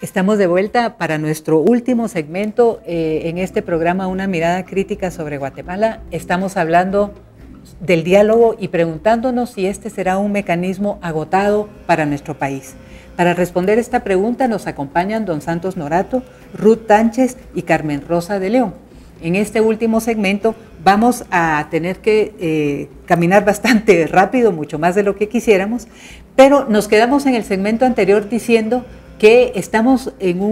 Estamos de vuelta para nuestro último segmento en este programa, Una mirada crítica sobre Guatemala. Estamos hablando del diálogo y preguntándonos si este será un mecanismo agotado para nuestro país. Para responder esta pregunta nos acompañan don Santos Norato, Ruth Tánchez y Carmen Rosa de León. En este último segmento vamos a tener que caminar bastante rápido, mucho más de lo que quisiéramos, pero nos quedamos en el segmento anterior diciendo que estamos en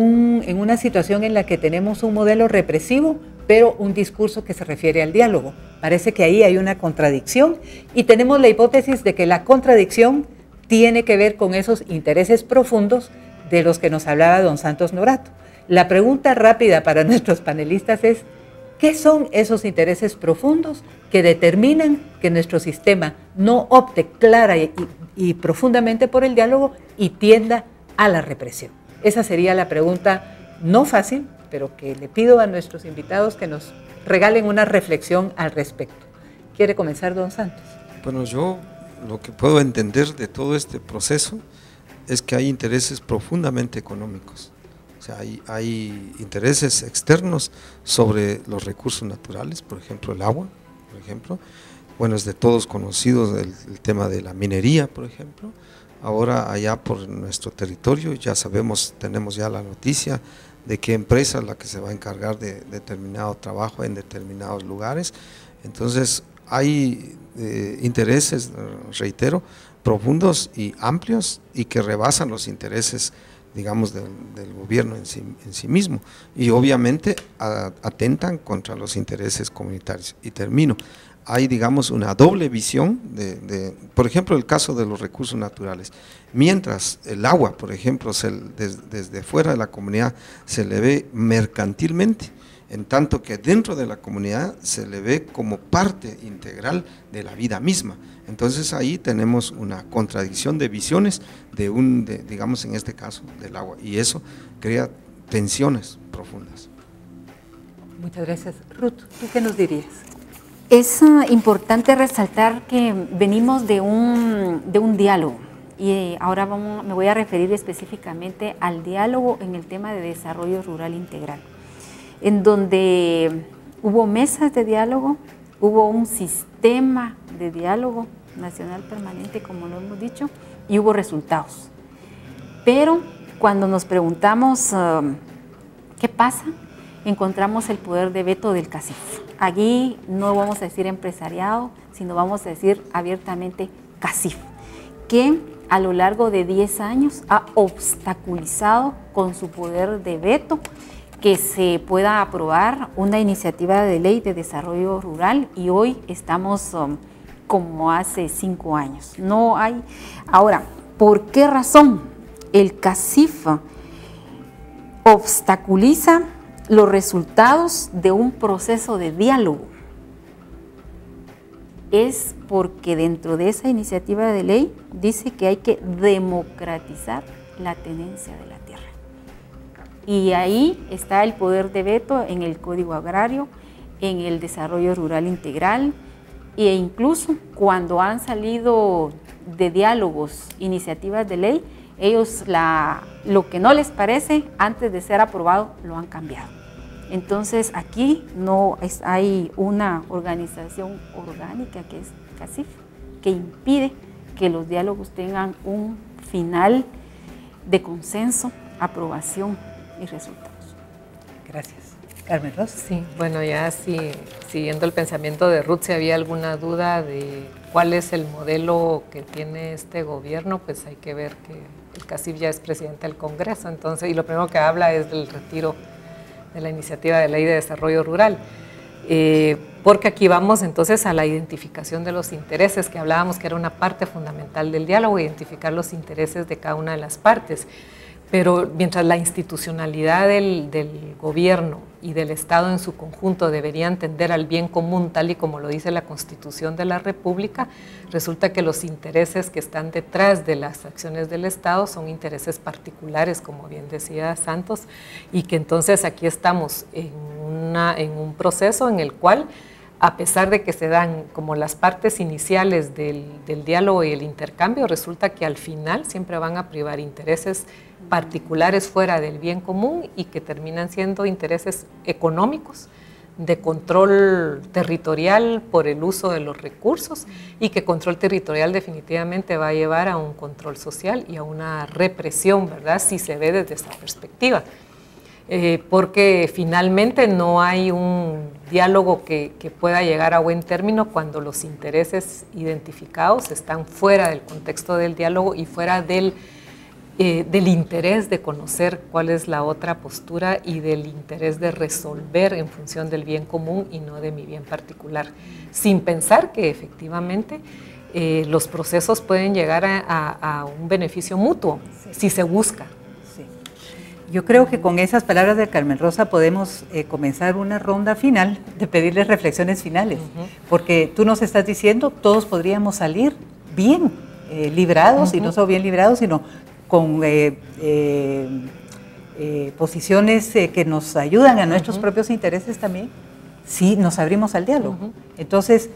una situación en la que tenemos un modelo represivo, pero un discurso que se refiere al diálogo. Parece que ahí hay una contradicción y tenemos la hipótesis de que la contradicción tiene que ver con esos intereses profundos de los que nos hablaba don Santos Norato. La pregunta rápida para nuestros panelistas es: ¿qué son esos intereses profundos que determinan que nuestro sistema no opte clara y profundamente por el diálogo y tienda a la represión? Esa sería la pregunta no fácil, pero que le pido a nuestros invitados que nos regalen una reflexión al respecto. ¿Quiere comenzar, don Santos? Bueno, yo lo que puedo entender de todo este proceso es que hay intereses profundamente económicos. O sea, hay intereses externos sobre los recursos naturales, por ejemplo el agua, por ejemplo. Bueno, es de todos conocidos el tema de la minería, por ejemplo. Ahora allá por nuestro territorio ya sabemos, tenemos ya la noticia de qué empresa es la que se va a encargar de determinado trabajo en determinados lugares. Entonces hay intereses, reitero, profundos y amplios y que rebasan los intereses, digamos, del gobierno en sí mismo, y obviamente atentan contra los intereses comunitarios. Y termino, hay, digamos, una doble visión por ejemplo, el caso de los recursos naturales. Mientras el agua, por ejemplo, desde fuera de la comunidad se le ve mercantilmente, en tanto que dentro de la comunidad se le ve como parte integral de la vida misma. Entonces ahí tenemos una contradicción de visiones digamos en este caso del agua, y eso crea tensiones profundas. Muchas gracias. Ruth, ¿tú qué nos dirías? Es importante resaltar que venimos de un diálogo, y ahora me voy a referir específicamente al diálogo en el tema de desarrollo rural integral, en donde hubo mesas de diálogo, hubo un sistema de diálogo nacional permanente, como lo hemos dicho, y hubo resultados. Pero cuando nos preguntamos qué pasa, encontramos el poder de veto del CACIF. Allí no vamos a decir empresariado, sino vamos a decir abiertamente CACIF, que a lo largo de 10 años ha obstaculizado con su poder de veto que se pueda aprobar una iniciativa de ley de desarrollo rural, y hoy estamos como hace 5 años. No hay. Ahora, ¿por qué razón el CACIF obstaculiza los resultados de un proceso de diálogo? Es porque dentro de esa iniciativa de ley dice que hay que democratizar la tenencia de la tierra. Y ahí está el poder de veto en el Código Agrario, en el desarrollo rural integral, e incluso cuando han salido de diálogos iniciativas de ley, ellos lo que no les parece antes de ser aprobado lo han cambiado. Entonces aquí hay una organización orgánica que es CACIF, que impide que los diálogos tengan un final de consenso, aprobación y resultados. Gracias. Carmen Rosa. Sí, bueno, ya siguiendo el pensamiento de Ruth, si había alguna duda de cuál es el modelo que tiene este gobierno, pues hay que ver que el CACIF ya es presidente del Congreso, entonces, y lo primero que habla es del retiro de la iniciativa de ley de desarrollo rural, porque aquí vamos entonces a la identificación de los intereses, que hablábamos que era una parte fundamental del diálogo, identificar los intereses de cada una de las partes. Pero mientras la institucionalidad del gobierno y del Estado en su conjunto deberían tender al bien común, tal y como lo dice la Constitución de la República, resulta que los intereses que están detrás de las acciones del Estado son intereses particulares, como bien decía Santos, y que entonces aquí estamos en un proceso en el cual a pesar de que se dan como las partes iniciales del diálogo y el intercambio, resulta que al final siempre van a privar intereses particulares fuera del bien común y que terminan siendo intereses económicos, de control territorial por el uso de los recursos, y que control territorial definitivamente va a llevar a un control social y a una represión, ¿verdad?, si se ve desde esta perspectiva. Porque finalmente no hay un diálogo que pueda llegar a buen término cuando los intereses identificados están fuera del contexto del diálogo y fuera del interés de conocer cuál es la otra postura y del interés de resolver en función del bien común y no de mi bien particular, sin pensar que efectivamente los procesos pueden llegar a un beneficio mutuo, si se busca. Yo creo que con esas palabras de Carmen Rosa podemos comenzar una ronda final de pedirles reflexiones finales, porque tú nos estás diciendo todos podríamos salir bien librados, y no solo bien librados, sino con posiciones que nos ayudan a nuestros propios intereses también, si nos abrimos al diálogo. Entonces,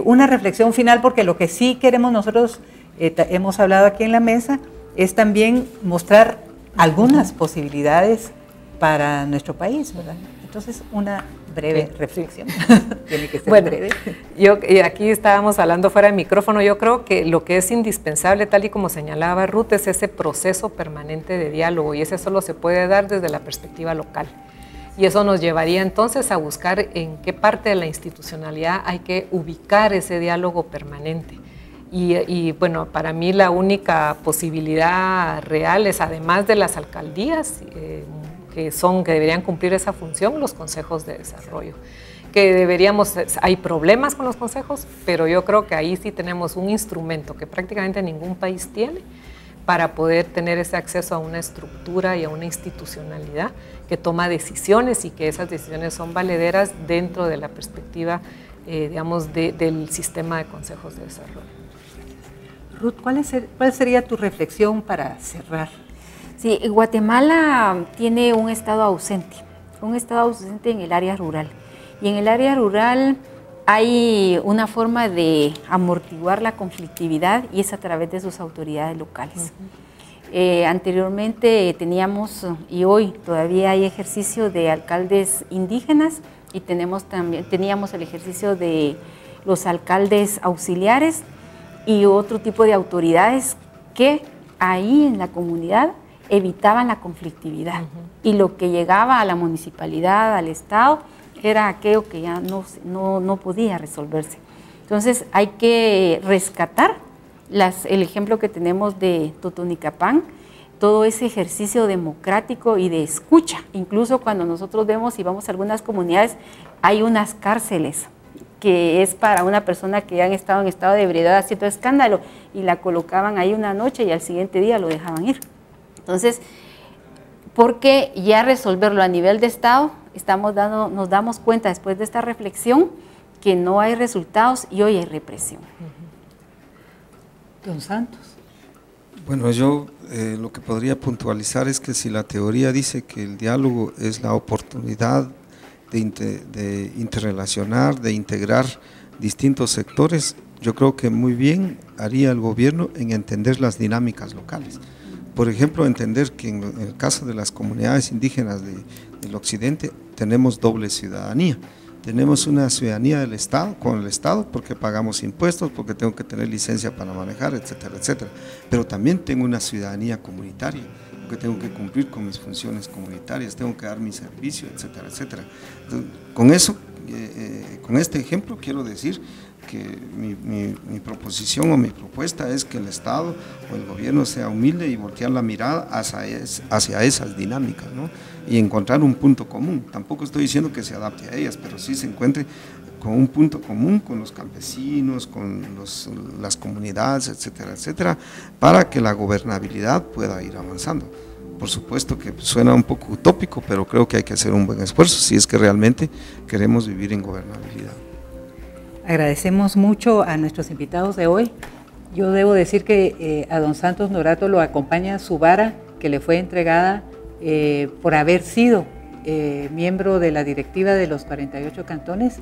una reflexión final, porque lo que sí queremos nosotros, hemos hablado aquí en la mesa, es también mostrar algunas posibilidades para nuestro país, ¿verdad? Entonces, una breve reflexión. Tiene que ser breve. Aquí estábamos hablando fuera de micrófono. Yo creo que lo que es indispensable, tal y como señalaba Ruth, es ese proceso permanente de diálogo, y ese solo se puede dar desde la perspectiva local. Y eso nos llevaría entonces a buscar en qué parte de la institucionalidad hay que ubicar ese diálogo permanente. Y bueno, para mí la única posibilidad real es, además de las alcaldías, que deberían cumplir esa función, los consejos de desarrollo. Hay problemas con los consejos, pero yo creo que ahí sí tenemos un instrumento que prácticamente ningún país tiene para poder tener ese acceso a una estructura y a una institucionalidad que toma decisiones, y que esas decisiones son valederas dentro de la perspectiva, digamos, del sistema de consejos de desarrollo. Ruth, ¿cuál sería tu reflexión para cerrar? Sí, Guatemala tiene un estado ausente en el área rural. Y en el área rural hay una forma de amortiguar la conflictividad, y es a través de sus autoridades locales. Anteriormente teníamos, y hoy todavía hay ejercicio de alcaldes indígenas, y teníamos el ejercicio de los alcaldes auxiliares y otro tipo de autoridades que ahí en la comunidad evitaban la conflictividad. Y lo que llegaba a la municipalidad, al Estado, era aquello que ya no podía resolverse. Entonces hay que rescatar el ejemplo que tenemos de Totonicapán, todo ese ejercicio democrático y de escucha. Incluso cuando nosotros vemos y vamos a algunas comunidades, hay unas cárceles que es para una persona que han estado en estado de ebriedad haciendo escándalo, y la colocaban ahí una noche y al siguiente día lo dejaban ir. Entonces, porque ya resolverlo a nivel de Estado, nos damos cuenta después de esta reflexión que no hay resultados y hoy hay represión. Don Santos. Bueno, yo lo que podría puntualizar es que si la teoría dice que el diálogo es la oportunidad de interrelacionar, de integrar distintos sectores, yo creo que muy bien haría el gobierno en entender las dinámicas locales. Por ejemplo, entender que en el caso de las comunidades indígenas del occidente tenemos doble ciudadanía. Tenemos una ciudadanía del Estado, con el Estado, porque pagamos impuestos, porque tengo que tener licencia para manejar, etcétera, etcétera. Pero también tengo una ciudadanía comunitaria, que tengo que cumplir con mis funciones comunitarias, tengo que dar mi servicio, etcétera, etcétera. Entonces, con eso, con este ejemplo quiero decir que mi proposición o mi propuesta es que el Estado o el gobierno sea humilde y voltear la mirada hacia esas dinámicas, ¿no? Y encontrar un punto común. Tampoco estoy diciendo que se adapte a ellas, pero sí se encuentre con un punto común con los campesinos, con las comunidades, etcétera, etcétera, para que la gobernabilidad pueda ir avanzando. Por supuesto que suena un poco utópico, pero creo que hay que hacer un buen esfuerzo si es que realmente queremos vivir en gobernabilidad. Agradecemos mucho a nuestros invitados de hoy. Yo debo decir que a don Santos Norato lo acompaña su vara, que le fue entregada por haber sido miembro de la directiva de los 48 cantones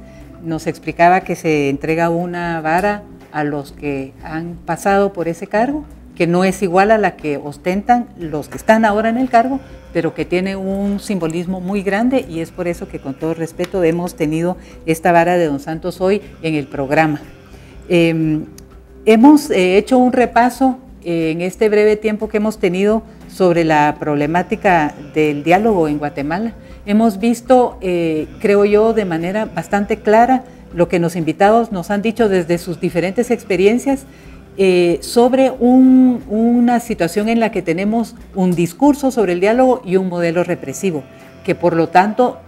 nos explicaba que se entrega una vara a los que han pasado por ese cargo, que no es igual a la que ostentan los que están ahora en el cargo, pero que tiene un simbolismo muy grande, y es por eso que con todo respeto hemos tenido esta vara de don Santos hoy en el programa. Hemos hecho un repaso en este breve tiempo que hemos tenido sobre la problemática del diálogo en Guatemala. Hemos visto, creo yo, de manera bastante clara lo que los invitados nos han dicho desde sus diferentes experiencias sobre una situación en la que tenemos un discurso sobre el diálogo y un modelo represivo, que por lo tanto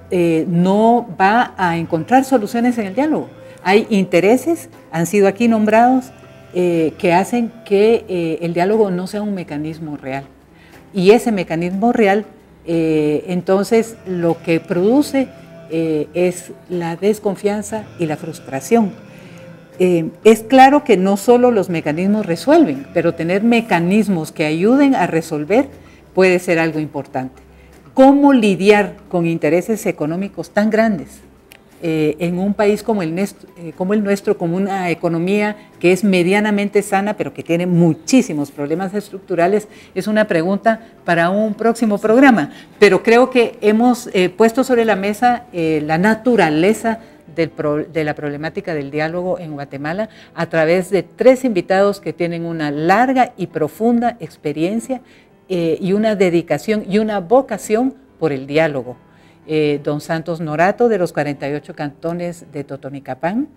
no va a encontrar soluciones en el diálogo. Hay intereses, han sido aquí nombrados, que hacen que el diálogo no sea un mecanismo real. Y ese mecanismo real, entonces, lo que produce es la desconfianza y la frustración. Es claro que no solo los mecanismos resuelven, pero tener mecanismos que ayuden a resolver puede ser algo importante. ¿Cómo lidiar con intereses económicos tan grandes en un país como el nuestro, como una economía que es medianamente sana, pero que tiene muchísimos problemas estructurales? Es una pregunta para un próximo programa, pero creo que hemos puesto sobre la mesa la naturaleza de la problemática del diálogo en Guatemala a través de 3 invitados que tienen una larga y profunda experiencia y una dedicación y una vocación por el diálogo. Don Santos Norato, de los 48 cantones de Totonicapán;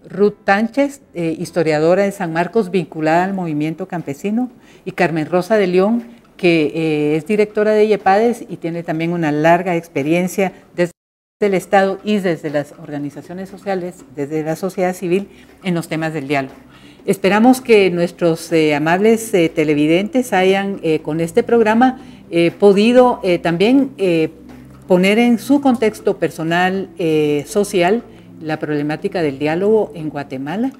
Ruth Tánchez, historiadora de San Marcos vinculada al movimiento campesino; y Carmen Rosa de León, que es directora de IEPADES y tiene también una larga experiencia desde el Estado y desde las organizaciones sociales, desde la sociedad civil, en los temas del diálogo. Esperamos que nuestros amables televidentes hayan con este programa podido también poner en su contexto personal, social, la problemática del diálogo en Guatemala,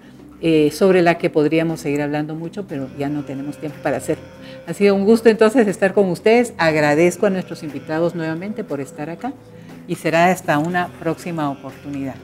sobre la que podríamos seguir hablando mucho, pero ya no tenemos tiempo para hacerlo. Ha sido un gusto entonces estar con ustedes. Agradezco a nuestros invitados nuevamente por estar acá y será hasta una próxima oportunidad.